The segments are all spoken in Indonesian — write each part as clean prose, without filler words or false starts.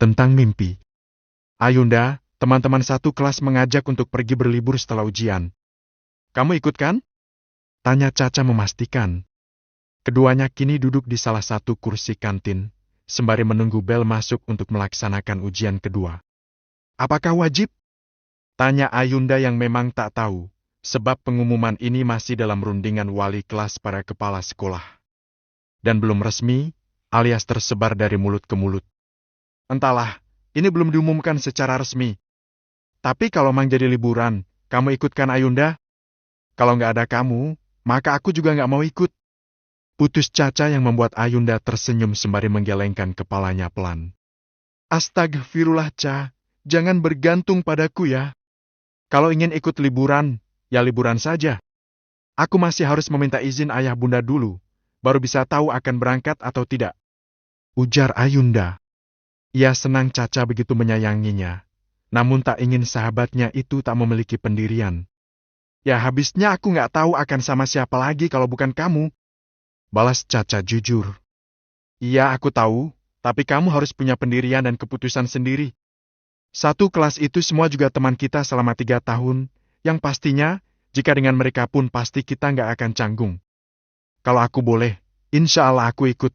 tentang mimpi. Ayunda, teman-teman satu kelas mengajak untuk pergi berlibur setelah ujian. Kamu ikut kan? Tanya Caca memastikan. Keduanya kini duduk di salah satu kursi kantin, sembari menunggu bel masuk untuk melaksanakan ujian kedua. Apakah wajib? Tanya Ayunda yang memang tak tahu, sebab pengumuman ini masih dalam rundingan wali kelas para kepala sekolah. Dan belum resmi, alias tersebar dari mulut ke mulut. Entahlah, ini belum diumumkan secara resmi. Tapi kalau mang jadi liburan, kamu ikutkan Ayunda? Kalau nggak ada kamu, maka aku juga nggak mau ikut. Putus Caca yang membuat Ayunda tersenyum sembari menggelengkan kepalanya pelan. Astagfirullah Ca, jangan bergantung padaku ya. Kalau ingin ikut liburan, ya liburan saja. Aku masih harus meminta izin ayah bunda dulu, baru bisa tahu akan berangkat atau tidak. Ujar Ayunda. Ia senang Caca begitu menyayanginya, namun tak ingin sahabatnya itu tak memiliki pendirian. Ya habisnya aku nggak tahu akan sama siapa lagi kalau bukan kamu. Balas Caca jujur. Iya aku tahu, tapi kamu harus punya pendirian dan keputusan sendiri. Satu kelas itu semua juga teman kita selama 3 tahun, yang pastinya, jika dengan mereka pun pasti kita nggak akan canggung. Kalau aku boleh, insya Allah aku ikut.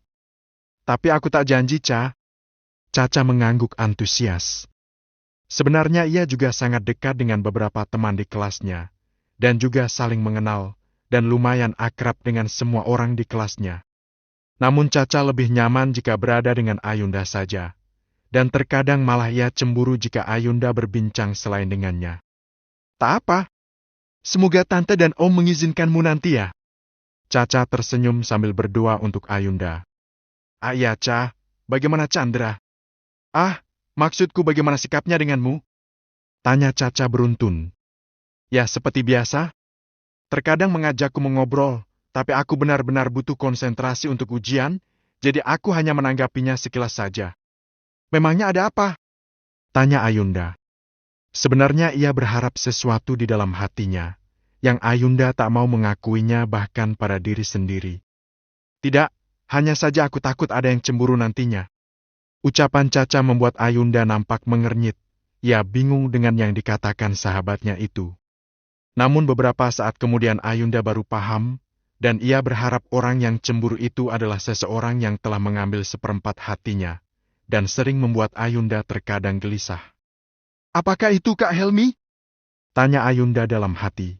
Tapi aku tak janji, Ca. Caca mengangguk antusias. Sebenarnya ia juga sangat dekat dengan beberapa teman di kelasnya, dan juga saling mengenal, dan lumayan akrab dengan semua orang di kelasnya. Namun Caca lebih nyaman jika berada dengan Ayunda saja, dan terkadang malah ia cemburu jika Ayunda berbincang selain dengannya. Tak apa. Semoga Tante dan Om mengizinkanmu nanti ya. Caca tersenyum sambil berdoa untuk Ayunda. Iya, Ca. Bagaimana Chandra? Maksudku bagaimana sikapnya denganmu? Tanya Caca beruntun. Ya, seperti biasa. Terkadang mengajakku mengobrol, tapi aku benar-benar butuh konsentrasi untuk ujian, jadi aku hanya menanggapinya sekilas saja. Memangnya ada apa? Tanya Ayunda. Sebenarnya ia berharap sesuatu di dalam hatinya, yang Ayunda tak mau mengakuinya bahkan pada diri sendiri. Tidak, hanya saja aku takut ada yang cemburu nantinya. Ucapan Caca membuat Ayunda nampak mengernyit. Ia bingung dengan yang dikatakan sahabatnya itu. Namun beberapa saat kemudian Ayunda baru paham, dan ia berharap orang yang cemburu itu adalah seseorang yang telah mengambil seperempat hatinya, dan sering membuat Ayunda terkadang gelisah. Apakah itu Kak Helmi? Tanya Ayunda dalam hati.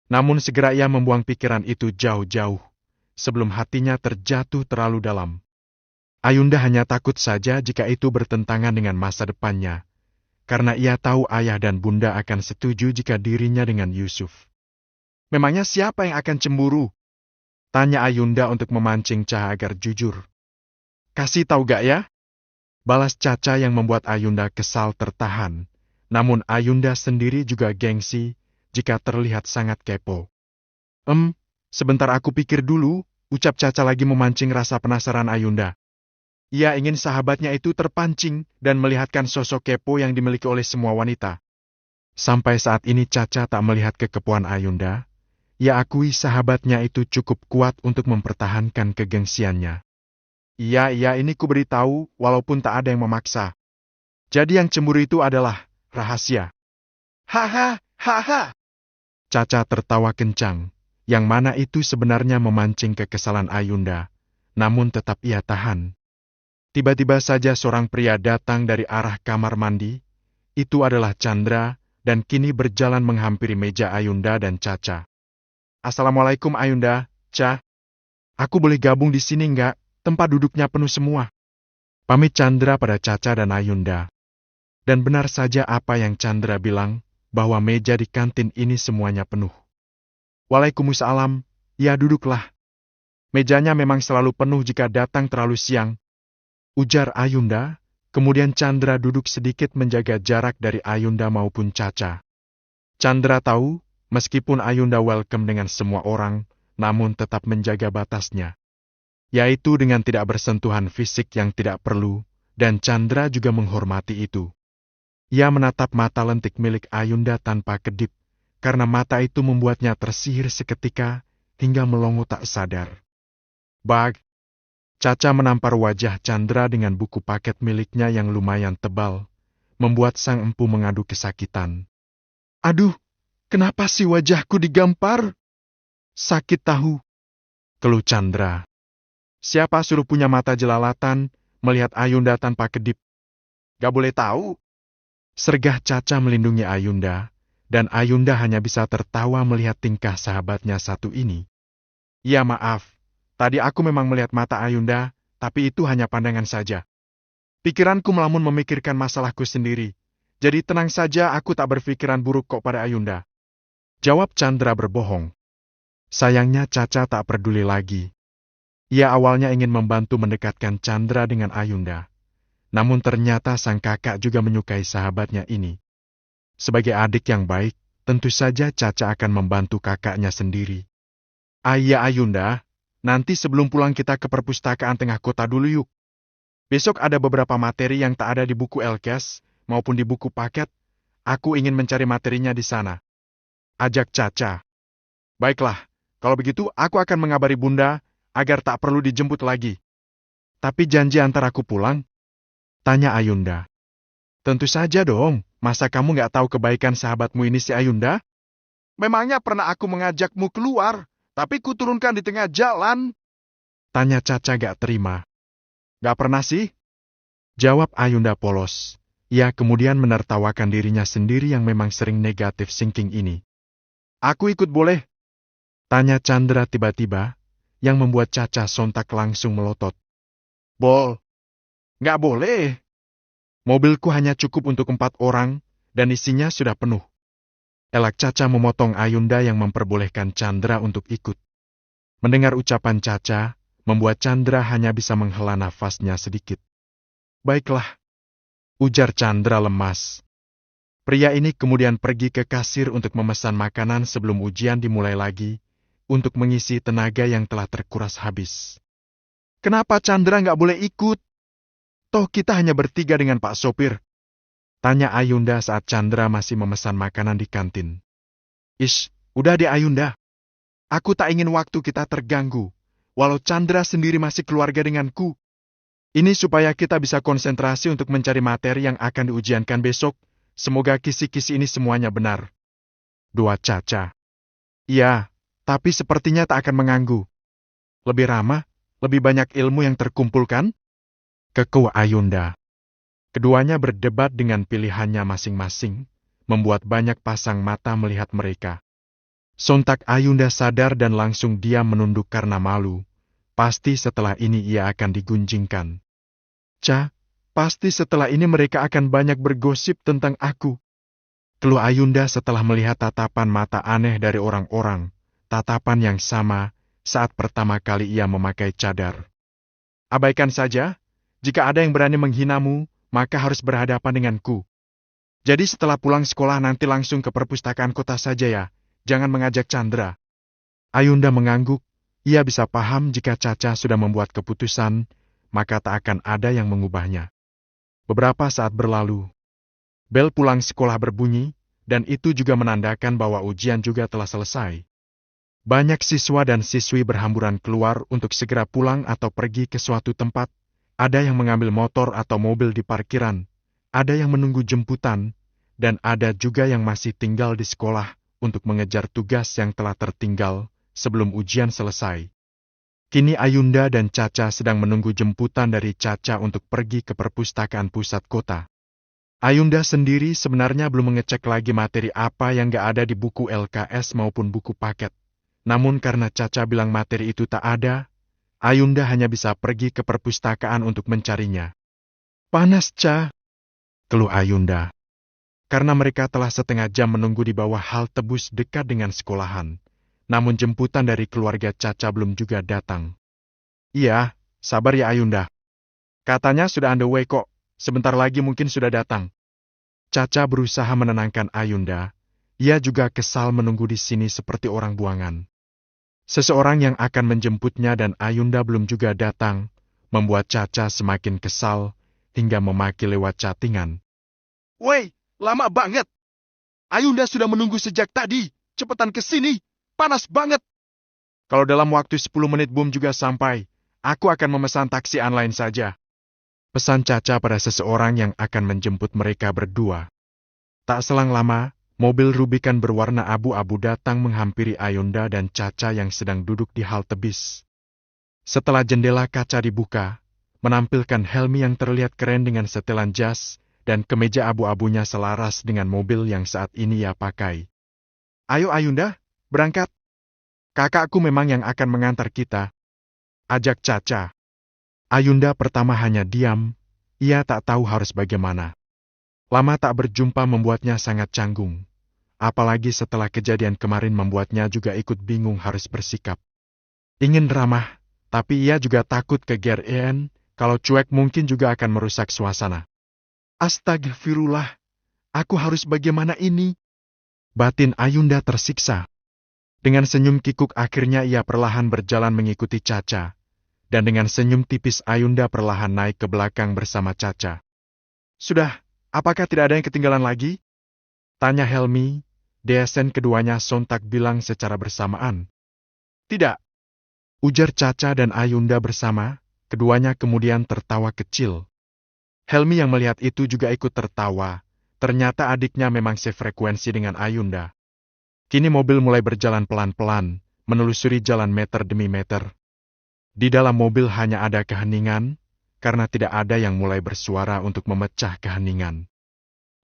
Namun segera ia membuang pikiran itu jauh-jauh, sebelum hatinya terjatuh terlalu dalam. Ayunda hanya takut saja jika itu bertentangan dengan masa depannya, karena ia tahu ayah dan bunda akan setuju jika dirinya dengan Yusuf. Memangnya siapa yang akan cemburu? Tanya Ayunda untuk memancing Caca agar jujur. Kasih tahu gak ya? Balas Caca yang membuat Ayunda kesal tertahan, namun Ayunda sendiri juga gengsi jika terlihat sangat kepo. Sebentar aku pikir dulu, ucap Caca lagi memancing rasa penasaran Ayunda. Ia ingin sahabatnya itu terpancing dan melihatkan sosok kepo yang dimiliki oleh semua wanita. Sampai saat ini Caca tak melihat kekepoan Ayunda. Ia akui sahabatnya itu cukup kuat untuk mempertahankan kegengsiannya. Iya, ini ku beritahu walaupun tak ada yang memaksa. Jadi yang cemburu itu adalah rahasia. Haha. Caca tertawa kencang, yang mana itu sebenarnya memancing kekesalan Ayunda, namun tetap ia tahan. Tiba-tiba saja seorang pria datang dari arah kamar mandi. Itu adalah Chandra, dan kini berjalan menghampiri meja Ayunda dan Caca. Assalamualaikum Ayunda, Ca. Aku boleh gabung di sini nggak? Tempat duduknya penuh semua. Pamit Chandra pada Caca dan Ayunda. Dan benar saja apa yang Chandra bilang, bahwa meja di kantin ini semuanya penuh. Waalaikumsalam, ya duduklah. Mejanya memang selalu penuh jika datang terlalu siang. Ujar Ayunda, kemudian Chandra duduk sedikit menjaga jarak dari Ayunda maupun Caca. Chandra tahu, meskipun Ayunda welcome dengan semua orang, namun tetap menjaga batasnya. Yaitu dengan tidak bersentuhan fisik yang tidak perlu, dan Chandra juga menghormati itu. Ia menatap mata lentik milik Ayunda tanpa kedip, karena mata itu membuatnya tersihir seketika, hingga melongo tak sadar. Bag, Caca menampar wajah Chandra dengan buku paket miliknya yang lumayan tebal, membuat sang empu mengadu kesakitan. Aduh, kenapa sih wajahku digampar? Sakit tahu, keluh Chandra. Siapa suruh punya mata jelalatan melihat Ayunda tanpa kedip? Gak boleh tahu. Sergah Caca melindungi Ayunda, dan Ayunda hanya bisa tertawa melihat tingkah sahabatnya satu ini. Ya maaf, tadi aku memang melihat mata Ayunda, tapi itu hanya pandangan saja. Pikiranku melamun memikirkan masalahku sendiri. Jadi tenang saja, aku tak berpikiran buruk kok pada Ayunda. Jawab Chandra berbohong. Sayangnya Caca tak peduli lagi. Ia awalnya ingin membantu mendekatkan Chandra dengan Ayunda. Namun ternyata sang kakak juga menyukai sahabatnya ini. Sebagai adik yang baik, tentu saja Caca akan membantu kakaknya sendiri. Ayah Ayunda, nanti sebelum pulang kita ke perpustakaan tengah kota dulu yuk. Besok ada beberapa materi yang tak ada di buku LKS maupun di buku paket. Aku ingin mencari materinya di sana. Ajak Caca. Baiklah, kalau begitu aku akan mengabari Bunda agar tak perlu dijemput lagi. Tapi janji antar aku pulang? Tanya Ayunda. Tentu saja dong, masa kamu nggak tahu kebaikan sahabatmu ini si Ayunda? Memangnya pernah aku mengajakmu keluar, tapi kuturunkan di tengah jalan? Tanya Caca gak terima. Gak pernah sih? Jawab Ayunda polos. Ia kemudian menertawakan dirinya sendiri yang memang sering negatif thinking ini. Aku ikut boleh? Tanya Chandra tiba-tiba, yang membuat Caca sontak langsung melotot. Bol. Nggak boleh. Mobilku hanya cukup untuk 4 orang, dan isinya sudah penuh. Elak Caca memotong Ayunda yang memperbolehkan Chandra untuk ikut. Mendengar ucapan Caca, membuat Chandra hanya bisa menghela nafasnya sedikit. Baiklah, ujar Chandra lemas. Pria ini kemudian pergi ke kasir untuk memesan makanan sebelum ujian dimulai lagi, untuk mengisi tenaga yang telah terkuras habis. Kenapa Chandra nggak boleh ikut? Toh kita hanya bertiga dengan Pak Sopir. Tanya Ayunda saat Chandra masih memesan makanan di kantin. Ish, udah deh Ayunda. Aku tak ingin waktu kita terganggu, walau Chandra sendiri masih keluarga denganku. Ini supaya kita bisa konsentrasi untuk mencari materi yang akan diujiankan besok. Semoga kisi-kisi ini semuanya benar. Doa Caca. Iya, tapi sepertinya tak akan mengganggu. Lebih ramah, lebih banyak ilmu yang terkumpulkan? Kekeh Ayunda. Keduanya berdebat dengan pilihannya masing-masing, membuat banyak pasang mata melihat mereka. Sontak Ayunda sadar dan langsung diam menunduk karena malu. Pasti setelah ini ia akan digunjingkan. Pasti setelah ini mereka akan banyak bergosip tentang aku. Keluh Ayunda setelah melihat tatapan mata aneh dari orang-orang, tatapan yang sama saat pertama kali ia memakai cadar. Abaikan saja, jika ada yang berani menghinamu, maka harus berhadapan denganku. Jadi setelah pulang sekolah nanti langsung ke perpustakaan kota saja ya, jangan mengajak Chandra. Ayunda mengangguk, ia bisa paham jika Caca sudah membuat keputusan, maka tak akan ada yang mengubahnya. Beberapa saat berlalu, bel pulang sekolah berbunyi, dan itu juga menandakan bahwa ujian juga telah selesai. Banyak siswa dan siswi berhamburan keluar untuk segera pulang atau pergi ke suatu tempat. Ada yang mengambil motor atau mobil di parkiran, ada yang menunggu jemputan, dan ada juga yang masih tinggal di sekolah untuk mengejar tugas yang telah tertinggal sebelum ujian selesai. Kini Ayunda dan Caca sedang menunggu jemputan dari Caca untuk pergi ke perpustakaan pusat kota. Ayunda sendiri sebenarnya belum mengecek lagi materi apa yang gak ada di buku LKS maupun buku paket. Namun karena Caca bilang materi itu tak ada, Ayunda hanya bisa pergi ke perpustakaan untuk mencarinya. Panas, Ca, keluh Ayunda. Karena mereka telah setengah jam menunggu di bawah halte bus dekat dengan sekolahan. Namun jemputan dari keluarga Caca belum juga datang. Iya, sabar ya Ayunda. Katanya sudah on the way kok, sebentar lagi mungkin sudah datang. Caca berusaha menenangkan Ayunda. Ia juga kesal menunggu di sini seperti orang buangan. Seseorang yang akan menjemputnya dan Ayunda belum juga datang, membuat Caca semakin kesal, hingga memaki lewat chattingan. Woi, lama banget! Ayunda sudah menunggu sejak tadi, cepetan ke sini, panas banget! Kalau dalam waktu 10 menit Bum juga sampai, Aku akan memesan taksi online saja. Pesan Caca pada seseorang yang akan menjemput mereka berdua. Tak selang lama, mobil Rubicon berwarna abu-abu datang menghampiri Ayunda dan Caca yang sedang duduk di halte bis. Setelah jendela kaca dibuka, menampilkan Helmi yang terlihat keren dengan setelan jas dan kemeja abu-abunya selaras dengan mobil yang saat ini ia pakai. Ayo Ayunda, berangkat. Kakakku memang yang akan mengantar kita, ajak Caca. Ayunda pertama hanya diam, ia tak tahu harus bagaimana. Lama tak berjumpa membuatnya sangat canggung. Apalagi setelah kejadian kemarin membuatnya juga ikut bingung harus bersikap. Ingin ramah, tapi ia juga takut kegeeran, kalau cuek mungkin juga akan merusak suasana. Astagfirullah, aku harus bagaimana ini? Batin Ayunda tersiksa. Dengan senyum kikuk akhirnya ia perlahan berjalan mengikuti Caca. Dan dengan senyum tipis Ayunda perlahan naik ke belakang bersama Caca. Sudah, apakah tidak ada yang ketinggalan lagi? Tanya Helmi, DSN keduanya sontak bilang secara bersamaan. Tidak. Ujar Caca dan Ayunda bersama, keduanya kemudian tertawa kecil. Helmi yang melihat itu juga ikut tertawa, ternyata adiknya memang sefrekuensi dengan Ayunda. Kini mobil mulai berjalan pelan-pelan, menelusuri jalan meter demi meter. Di dalam mobil hanya ada keheningan, karena tidak ada yang mulai bersuara untuk memecah keheningan.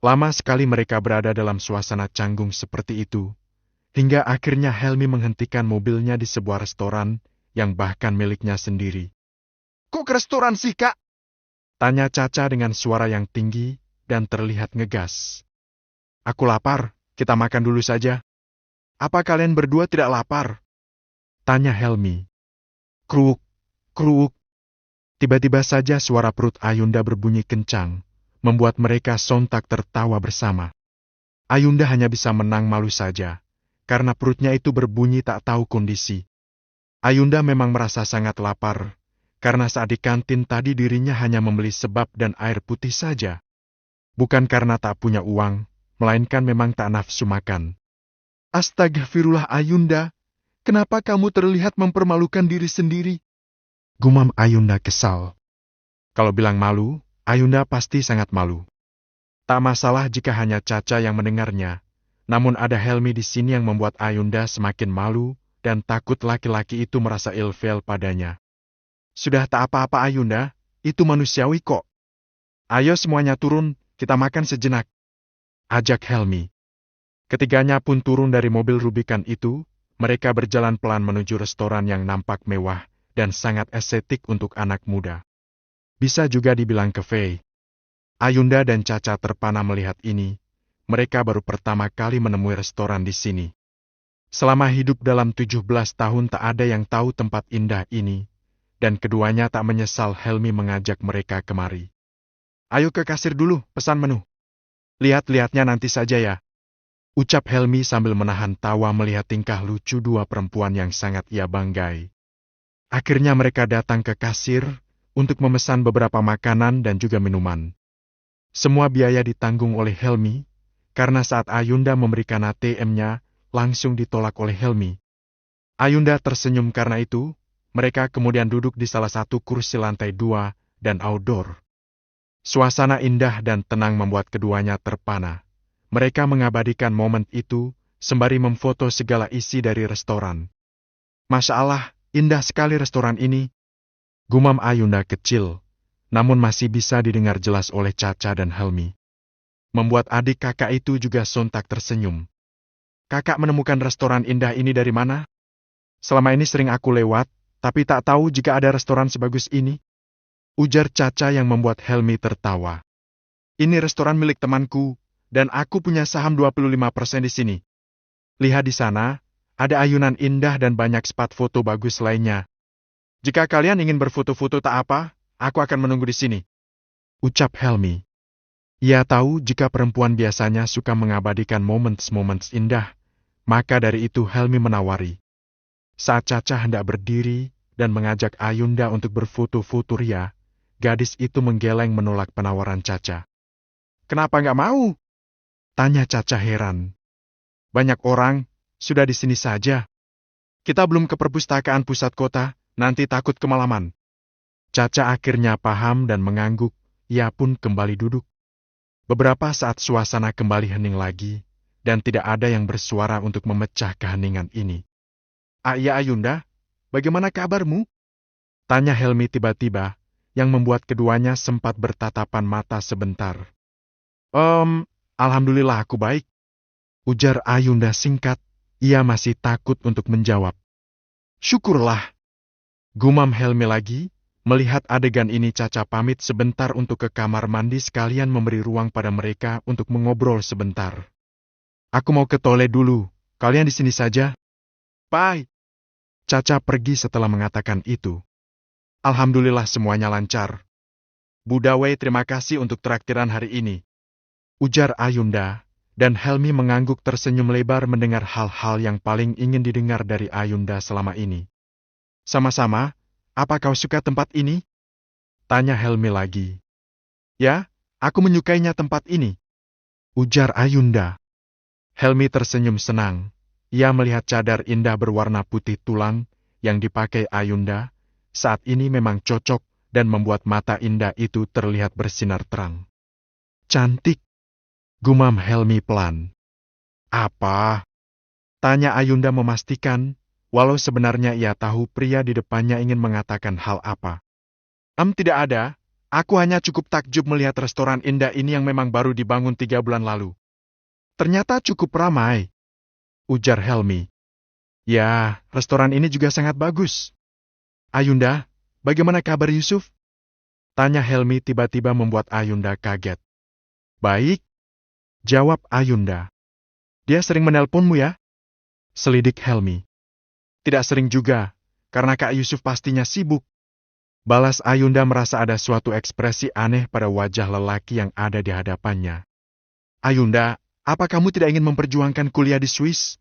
Lama sekali mereka berada dalam suasana canggung seperti itu, hingga akhirnya Helmi menghentikan mobilnya di sebuah restoran yang bahkan miliknya sendiri. Kok ke restoran sih, Kak? Tanya Caca dengan suara yang tinggi dan terlihat ngegas. Aku lapar, kita makan dulu saja. Apa kalian berdua tidak lapar? Tanya Helmi. Kruk, kruk. Tiba-tiba saja suara perut Ayunda berbunyi kencang, membuat mereka sontak tertawa bersama. Ayunda hanya bisa menang malu saja, karena perutnya itu berbunyi tak tahu kondisi. Ayunda memang merasa sangat lapar, karena saat di kantin tadi dirinya hanya membeli sebab dan air putih saja. Bukan karena tak punya uang, melainkan memang tak nafsu makan. Astagfirullah Ayunda, kenapa kamu terlihat mempermalukan diri sendiri? Gumam Ayunda kesal. Kalau bilang malu, Ayunda pasti sangat malu. Tak masalah jika hanya Caca yang mendengarnya, namun ada Helmi di sini yang membuat Ayunda semakin malu dan takut laki-laki itu merasa ilfeel padanya. Sudah tak apa-apa Ayunda, itu manusiawi kok. Ayo semuanya turun, kita makan sejenak. Ajak Helmi. Ketiganya pun turun dari mobil Rubicon itu, mereka berjalan pelan menuju restoran yang nampak mewah dan sangat estetik untuk anak muda. Bisa juga dibilang cafe. Ayunda dan Caca terpana melihat ini, mereka baru pertama kali menemui restoran di sini. Selama hidup dalam 17 tahun tak ada yang tahu tempat indah ini, dan keduanya tak menyesal Helmi mengajak mereka kemari. Ayo ke kasir dulu, pesan menu. Lihat-lihatnya nanti saja ya. Ucap Helmi sambil menahan tawa melihat tingkah lucu dua perempuan yang sangat ia banggai. Akhirnya mereka datang ke kasir untuk memesan beberapa makanan dan juga minuman. Semua biaya ditanggung oleh Helmi, karena saat Ayunda memberikan ATM-nya, langsung ditolak oleh Helmi. Ayunda tersenyum karena itu, mereka kemudian duduk di salah satu kursi lantai 2 dan outdoor. Suasana indah dan tenang membuat keduanya terpana. Mereka mengabadikan momen itu, sembari memfoto segala isi dari restoran. Masya Allah, indah sekali restoran ini. Gumam Ayunda kecil, namun masih bisa didengar jelas oleh Caca dan Helmi. Membuat adik kakak itu juga sontak tersenyum. Kakak menemukan restoran indah ini dari mana? Selama ini sering aku lewat, tapi tak tahu jika ada restoran sebagus ini. Ujar Caca yang membuat Helmi tertawa. Ini restoran milik temanku, dan aku punya saham 25% di sini. Lihat di sana, ada ayunan indah dan banyak spot foto bagus lainnya. Jika kalian ingin berfoto-foto tak apa, aku akan menunggu di sini. Ucap Helmi. Ia tahu jika perempuan biasanya suka mengabadikan momen-momen indah, maka dari itu Helmi menawari. Saat Caca hendak berdiri dan mengajak Ayunda untuk berfoto-foto ria, gadis itu menggeleng menolak penawaran Caca. Kenapa nggak mau? Tanya Caca heran. Banyak orang, sudah di sini saja. Kita belum ke perpustakaan pusat kota, nanti takut kemalaman. Caca akhirnya paham dan mengangguk, ia pun kembali duduk. Beberapa saat suasana kembali hening lagi, dan tidak ada yang bersuara untuk memecah keheningan ini. "Iya Ayunda, bagaimana kabarmu?" tanya Helmi tiba-tiba, yang membuat keduanya sempat bertatapan mata sebentar. Alhamdulillah aku baik," ujar Ayunda singkat, ia masih takut untuk menjawab. "Syukurlah," gumam Helmi lagi. Melihat adegan ini Caca pamit sebentar untuk ke kamar mandi sekalian memberi ruang pada mereka untuk mengobrol sebentar. "Aku mau ke toilet dulu, kalian di sini saja." "Pai." Caca pergi setelah mengatakan itu. "Alhamdulillah semuanya lancar. Budawai terima kasih untuk traktiran hari ini," ujar Ayunda, dan Helmi mengangguk tersenyum lebar mendengar hal-hal yang paling ingin didengar dari Ayunda selama ini. "Sama-sama. Apa kau suka tempat ini?" tanya Helmi lagi. "Ya, aku menyukainya tempat ini," ujar Ayunda. Helmi tersenyum senang. Ia melihat cadar indah berwarna putih tulang yang dipakai Ayunda. Saat ini memang cocok dan membuat mata indah itu terlihat bersinar terang. "Cantik," gumam Helmi pelan. "Apa?" tanya Ayunda memastikan, walau sebenarnya ia tahu pria di depannya ingin mengatakan hal apa. Tidak ada. Aku hanya cukup takjub melihat restoran indah ini yang memang baru dibangun 3 bulan lalu. Ternyata cukup ramai," ujar Helmi. "Ya, restoran ini juga sangat bagus." "Ayunda, bagaimana kabar Yusuf?" tanya Helmi tiba-tiba membuat Ayunda kaget. "Baik," jawab Ayunda. "Dia sering menelponmu ya?" selidik Helmi. "Tidak sering juga, karena Kak Yusuf pastinya sibuk," balas Ayunda merasa ada suatu ekspresi aneh pada wajah lelaki yang ada di hadapannya. "Ayunda, apa kamu tidak ingin memperjuangkan kuliah di Swiss?"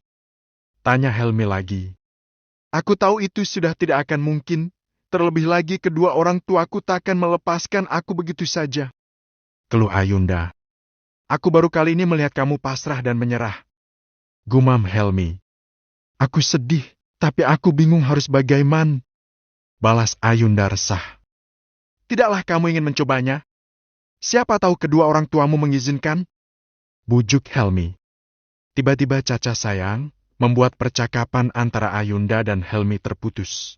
tanya Helmi lagi. "Aku tahu itu sudah tidak akan mungkin, terlebih lagi kedua orang tuaku takkan melepaskan aku begitu saja," keluh Ayunda. "Aku baru kali ini melihat kamu pasrah dan menyerah," gumam Helmi. "Aku sedih, tapi aku bingung harus bagaimana," balas Ayunda resah. "Tidaklah kamu ingin mencobanya? Siapa tahu kedua orang tuamu mengizinkan?" bujuk Helmi. Tiba-tiba Caca sayang membuat percakapan antara Ayunda dan Helmi terputus.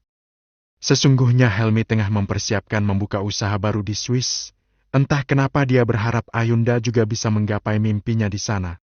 Sesungguhnya Helmi tengah mempersiapkan membuka usaha baru di Swiss. Entah kenapa dia berharap Ayunda juga bisa menggapai mimpinya di sana.